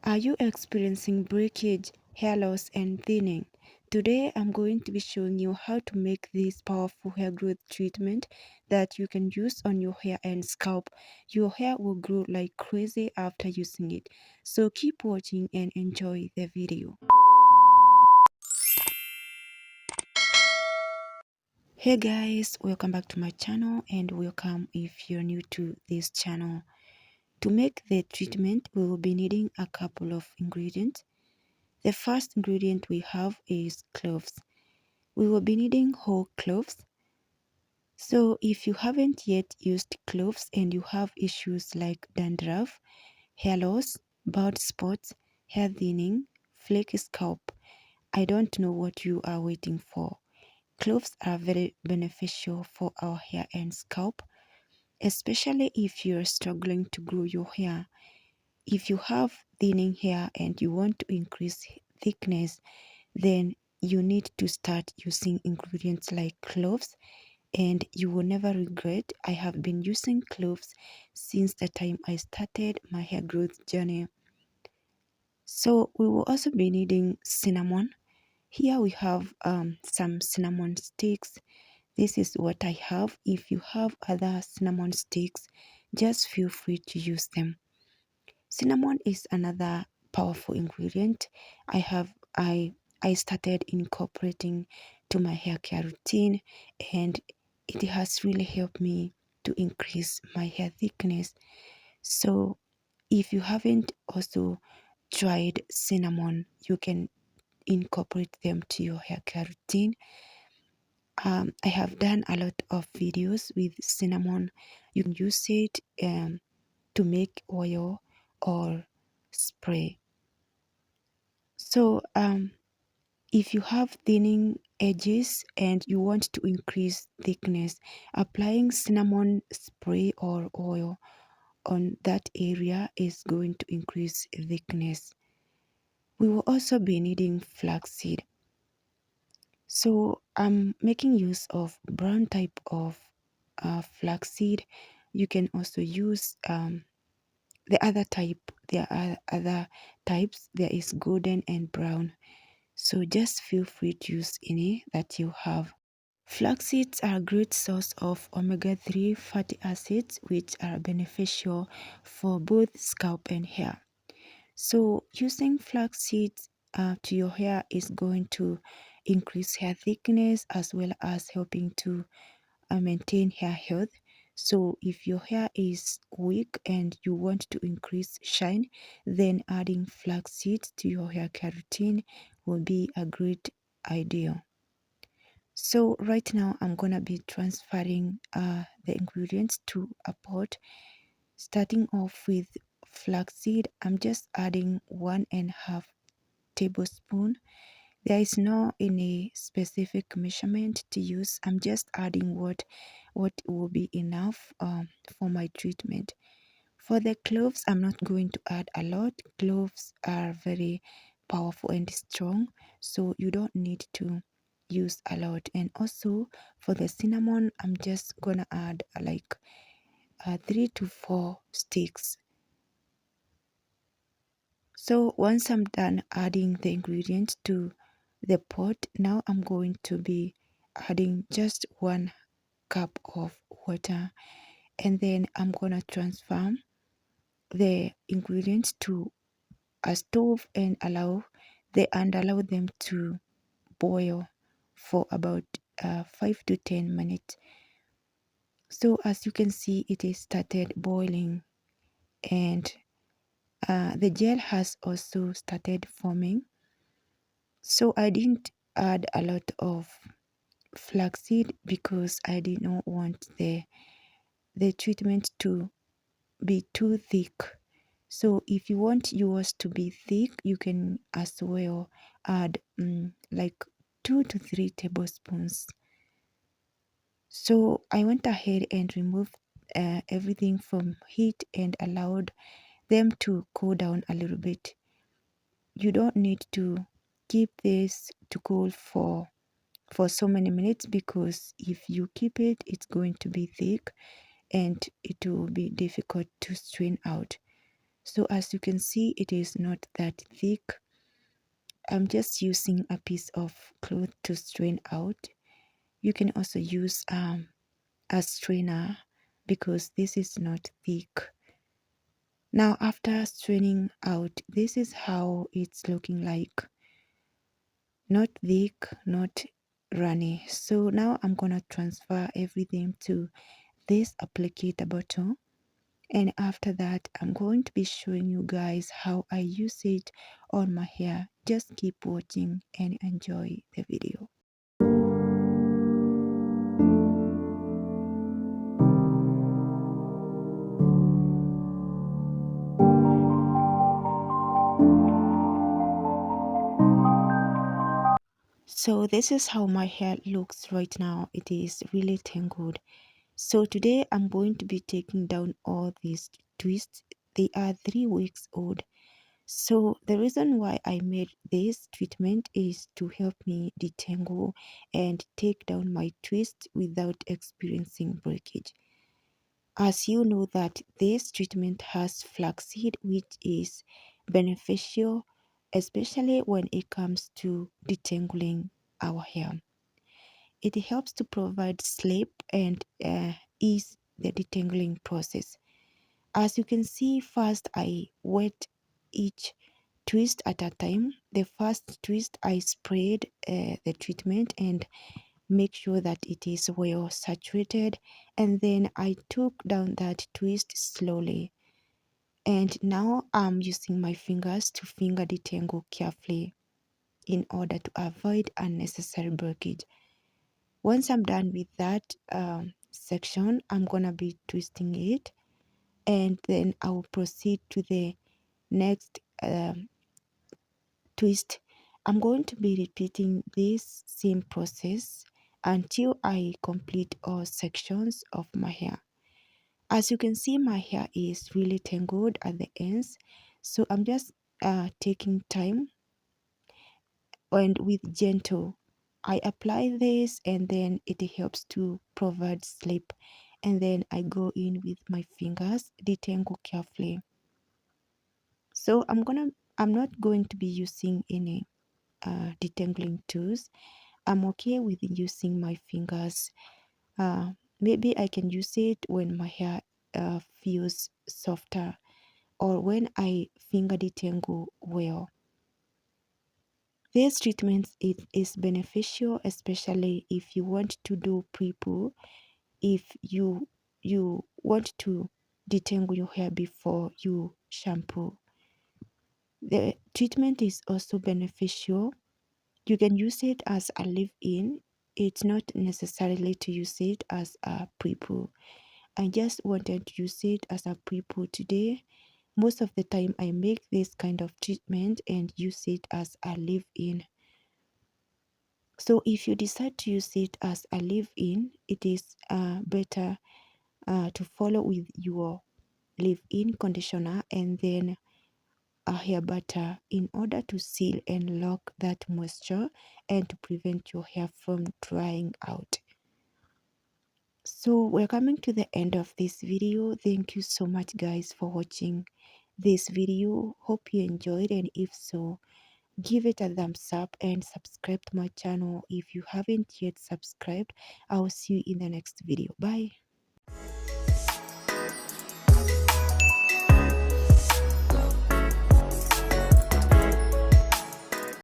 Are you experiencing breakage, hair loss, and thinning? Today, I'm going to be showing you how to make this powerful hair growth treatment that you can use on your hair and scalp. Your hair will grow like crazy after using it. So keep watching and enjoy the video. Hey guys, welcome back to my channel and welcome if you're new to this channel. To make the treatment, we will be needing a couple of ingredients. The first ingredient we have is cloves. We will be needing whole cloves. So if you haven't yet used cloves and you have issues like dandruff, hair loss, bald spots, hair thinning, flaky scalp, I don't know what you are waiting for. Cloves are very beneficial for our hair and scalp, especially if you're struggling to grow your hair. If you have thinning hair and you want to increase thickness, then you need to start using ingredients like cloves, and you will never regret. I have been using cloves since the time I started my hair growth journey. So we will also be needing cinnamon. Here we have some cinnamon sticks. This is what I have. If you have other cinnamon sticks, just feel free to use them. Cinnamon is another powerful ingredient. I started incorporating to my hair care routine, and it has really helped me to increase my hair thickness. So if you haven't also tried cinnamon, you can incorporate them to your hair care routine. I have done a lot of videos with cinnamon. You can use it to make oil or spray. So if you have thinning edges and you want to increase thickness, applying cinnamon spray or oil on that area is going to increase thickness. We will also be needing flaxseed. So I'm making use of brown type of flaxseed. You can also use the other type. There are other types. There is golden and brown. So just feel free to use any that you have. Flax seeds are a great source of omega-3 fatty acids, which are beneficial for both scalp and hair. So using flax seeds to your hair is going to increase hair thickness as well as helping to maintain hair health. So if your hair is weak and you want to increase shine, then adding flax seeds to your hair care routine will be a great idea. So right now I'm gonna be transferring the ingredients to a pot. Starting off with flaxseed, I'm just adding 1.5 tablespoon. There is no any specific measurement to use. I'm just adding what will be enough for my treatment. For the cloves, I'm not going to add a lot. Cloves are very powerful and strong, so you don't need to use a lot. And also for the cinnamon, I'm just gonna add like 3 to 4 sticks. So once I'm done adding the ingredients to the pot, now I'm going to be adding just 1 cup of water, and then I'm gonna transfer the ingredients to a stove and allow them to boil for about 5 to 10 minutes. So as you can see, it is started boiling, and the gel has also started forming. So I didn't add a lot of flaxseed because I did not want the treatment to be too thick. So if you want yours to be thick, you can as well add like 2 to 3 tablespoons. So I went ahead and removed everything from heat and allowed them to cool down a little bit. You don't need to keep this to cool for so many minutes, because if you keep it, it's going to be thick and it will be difficult to strain out. So as you can see, it is not that thick. I'm just using a piece of cloth to strain out. You can also use a strainer because this is not thick. Now after straining out, this is how it's looking like. Not thick, not runny. So now I'm gonna transfer everything to this applicator bottle, and after that I'm going to be showing you guys how I use it on my hair. Just keep watching and enjoy the video. So this is how my hair looks right now. It is really tangled. So today I'm going to be taking down all these twists. They are 3 weeks old. So the reason why I made this treatment is to help me detangle and take down my twist without experiencing breakage. As you know that this treatment has flaxseed, which is beneficial, especially when it comes to detangling our hair. It helps to provide sleep and ease the detangling process. As you can see, first I wet each twist at a time. The first twist I sprayed the treatment and make sure that it is well saturated, and then I took down that twist slowly. And now I'm using my fingers to finger detangle carefully in order to avoid unnecessary breakage. Once I'm done with that section, I'm gonna be twisting it, and then I will proceed to the next twist. I'm going to be repeating this same process until I complete all sections of my hair. As you can see, my hair is really tangled at the ends, so I'm just taking time and with gentle. I apply this, and then it helps to provide sleep, and then I go in with my fingers, detangle carefully. So I'm not going to be using any detangling tools. I'm okay with using my fingers. Maybe I can use it when my hair feels softer or when I finger detangle well. This treatment is beneficial, especially if you want to do pre-poo, if you want to detangle your hair before you shampoo. The treatment is also beneficial. You can use it as a leave-in. It's not necessarily to use it as a pre-poo. I just wanted to use it as a pre-poo today. Most of the time I make this kind of treatment and use it as a leave-in. So if you decide to use it as a leave-in, it is better to follow with your leave-in conditioner and then a hair butter in order to seal and lock that moisture and to prevent your hair from drying out. So we're coming to the end of this video. Thank you so much guys for watching this video. Hope you enjoyed, and if so, give it a thumbs up and subscribe to my channel if you haven't yet subscribed. I will see you in the next video. Bye.